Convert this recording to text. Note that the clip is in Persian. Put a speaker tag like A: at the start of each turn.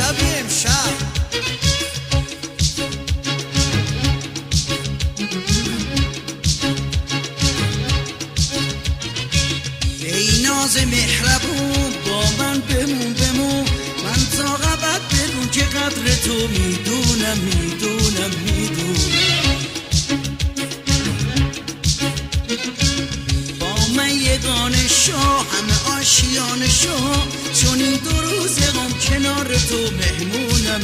A: شب امشب ای ناز مهربون با من بمون من تا ابد بدون که قدر تو میدونم با من یگانه شو همه آشیانه شو چون این 2 روز غم کنار تو مهمونم